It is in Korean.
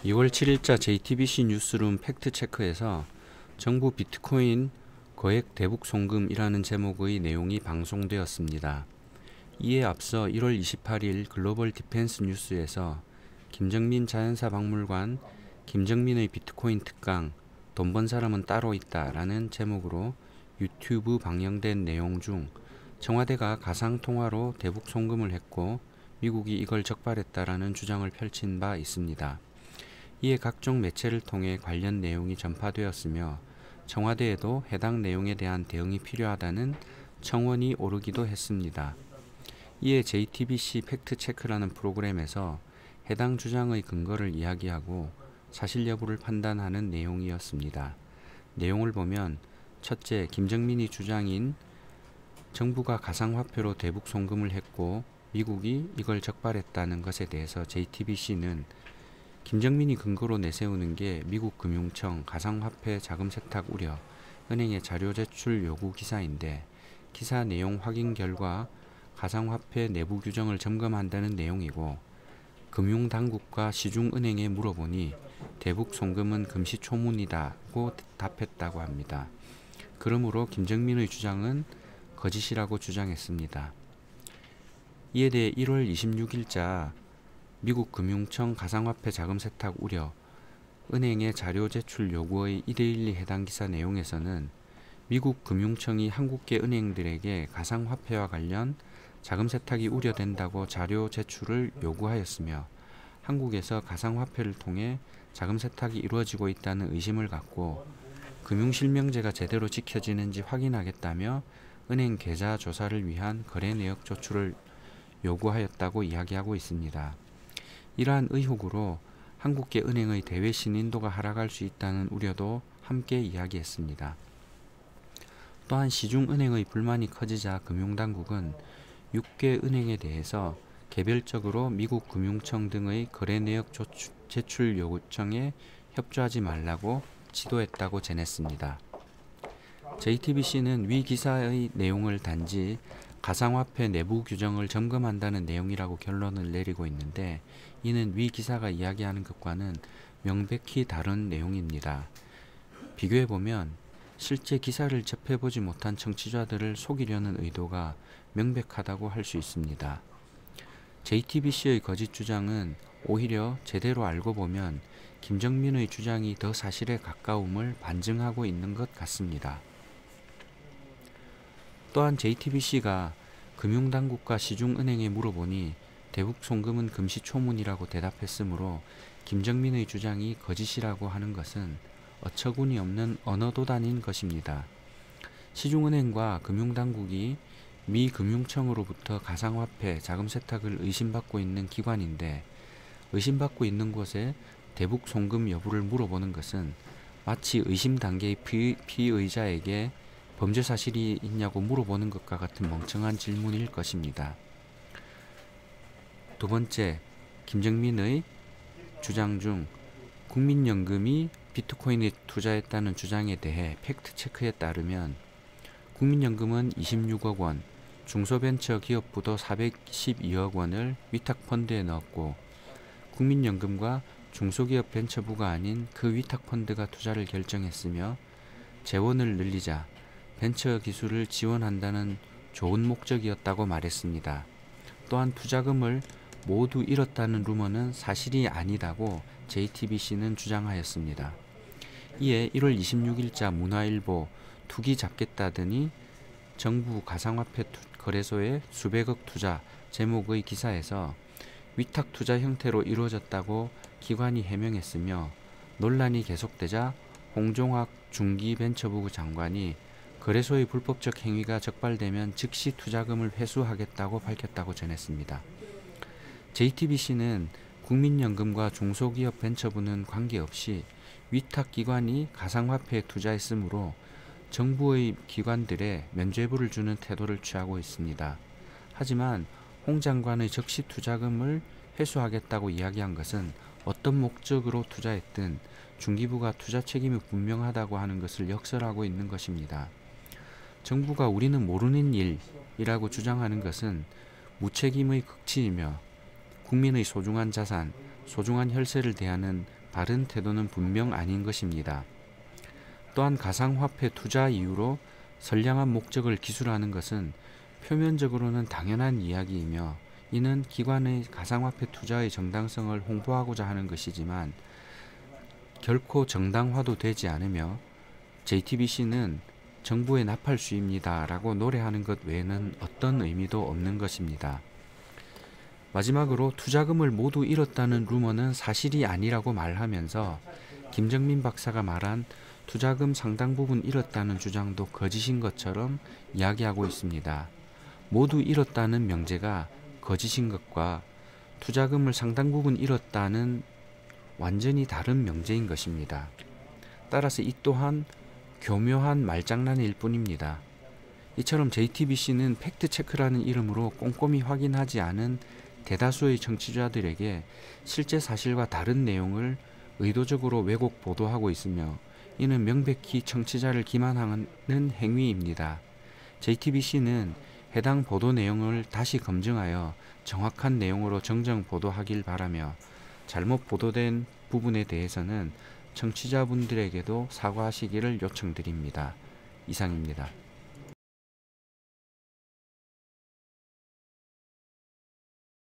2월 7일자 JTBC 뉴스룸 팩트체크에서 정부 비트코인 거액 대북 송금이라는 제목의 내용이 방송되었습니다. 이에 앞서 1월 28일 글로벌 디펜스 뉴스에서 김정민 자연사 박물관 김정민의 비트코인 특강 돈 번 사람은 따로 있다 라는 제목으로 유튜브 방영된 내용 중 청와대가 가상통화로 대북 송금을 했고 미국이 이걸 적발했다라는 주장을 펼친 바 있습니다. 이에 각종 매체를 통해 관련 내용이 전파되었으며 청와대에도 해당 내용에 대한 대응이 필요하다는 청원이 오르기도 했습니다. 이에 JTBC 팩트체크라는 프로그램에서 해당 주장의 근거를 이야기하고 사실 여부를 판단하는 내용이었습니다. 내용을 보면 첫째, 김정민이 주장인 정부가 가상화폐로 대북 송금을 했고 미국이 이걸 적발했다는 것에 대해서 JTBC는 김정민이 근거로 내세우는 게 미국 금융청 가상화폐 자금 세탁 우려, 은행의 자료 제출 요구 기사인데 기사 내용 확인 결과 가상화폐 내부 규정을 점검한다는 내용이고 금융당국과 시중은행에 물어보니 대북 송금은 금시초문이다고 답했다고 합니다. 그러므로 김정민의 주장은 거짓이라고 주장했습니다. 이에 대해 1월 26일자 미국 금융청 가상화폐 자금 세탁 우려, 은행의 자료 제출 요구의 1대1리 해당 기사 내용에서는 미국 금융청이 한국계 은행들에게 가상화폐와 관련 자금 세탁이 우려된다고 자료 제출을 요구하였으며 한국에서 가상화폐를 통해 자금 세탁이 이루어지고 있다는 의심을 갖고 금융실명제가 제대로 지켜지는지 확인하겠다며 은행 계좌 조사를 위한 거래 내역 조출을 요구하였다고 이야기하고 있습니다. 이러한 의혹으로 한국계 은행의 대외 신인도가 하락할 수 있다는 우려도 함께 이야기했습니다. 또한 시중은행의 불만이 커지자 금융당국은 6개 은행에 대해서 개별적으로 미국 금융청 등의 거래 내역 제출 요청에 협조하지 말라고 지도했다고 전했습니다. JTBC는 위 기사의 내용을 단지 가상화폐 내부 규정을 점검한다는 내용이라고 결론을 내리고 있는데 이는 위 기사가 이야기하는 것과는 명백히 다른 내용입니다. 비교해보면 실제 기사를 접해보지 못한 청취자들을 속이려는 의도가 명백하다고 할 수 있습니다. JTBC의 거짓 주장은 오히려 제대로 알고 보면 김정민의 주장이 더 사실에 가까움을 반증하고 있는 것 같습니다. 또한 JTBC가 금융당국과 시중은행에 물어보니 대북 송금은 금시초문이라고 대답했으므로 김정민의 주장이 거짓이라고 하는 것은 어처구니 없는 언어도단인 것입니다. 시중은행과 금융당국이 미 금융청으로부터 가상화폐 자금 세탁을 의심받고 있는 기관인데 의심받고 있는 곳에 대북 송금 여부를 물어보는 것은 마치 의심 단계의 피의자에게 범죄 사실이 있냐고 물어보는 것과 같은 멍청한 질문일 것입니다. 두 번째, 김정민의 주장 중 국민연금이 비트코인에 투자했다는 주장에 대해 팩트체크에 따르면 국민연금은 26억 원, 중소벤처기업부도 412억 원을 위탁펀드에 넣었고 국민연금과 중소기업 벤처부가 아닌 그 위탁펀드가 투자를 결정했으며 재원을 늘리자 벤처 기술을 지원한다는 좋은 목적이었다고 말했습니다. 또한 투자금을 모두 잃었다는 루머는 사실이 아니다고 JTBC는 주장하였습니다. 이에 1월 26일자 문화일보 투기 잡겠다더니 정부 가상화폐 거래소에 수백억 투자 제목의 기사에서 위탁 투자 형태로 이루어졌다고 기관이 해명했으며 논란이 계속되자 홍종학 중기벤처부 장관이 거래소의 불법적 행위가 적발되면 즉시 투자금을 회수하겠다고 밝혔다고 전했습니다. JTBC는 국민연금과 중소기업 벤처부는 관계없이 위탁기관이 가상화폐에 투자했으므로 정부의 기관들에 면죄부를 주는 태도를 취하고 있습니다. 하지만 홍 장관의 적시 투자금을 회수하겠다고 이야기한 것은 어떤 목적으로 투자했든 중기부가 투자 책임이 분명하다고 하는 것을 역설하고 있는 것입니다. 정부가 우리는 모르는 일이라고 주장하는 것은 무책임의 극치이며 국민의 소중한 자산, 소중한 혈세를 대하는 바른 태도는 분명 아닌 것입니다. 또한 가상화폐 투자 이유로 선량한 목적을 기술하는 것은 표면적으로는 당연한 이야기이며 이는 기관의 가상화폐 투자의 정당성을 홍보하고자 하는 것이지만 결코 정당화도 되지 않으며 JTBC는 정부의 나팔수입니다 라고 노래하는 것 외에는 어떤 의미도 없는 것입니다. 마지막으로 투자금을 모두 잃었다는 루머는 사실이 아니라고 말하면서 김정민 박사가 말한 투자금 상당 부분 잃었다는 주장도 거짓인 것처럼 이야기하고 있습니다. 모두 잃었다는 명제가 거짓인 것과 투자금을 상당 부분 잃었다는 완전히 다른 명제인 것입니다. 따라서 이 또한 교묘한 말장난일 뿐입니다. 이처럼 JTBC는 팩트체크라는 이름으로 꼼꼼히 확인하지 않은 대다수의 청취자들에게 실제 사실과 다른 내용을 의도적으로 왜곡 보도하고 있으며 이는 명백히 청취자를 기만하는 행위입니다. JTBC는 해당 보도 내용을 다시 검증하여 정확한 내용으로 정정 보도하길 바라며 잘못 보도된 부분에 대해서는 청취자분들에게도 사과하시기를 요청드립니다. 이상입니다.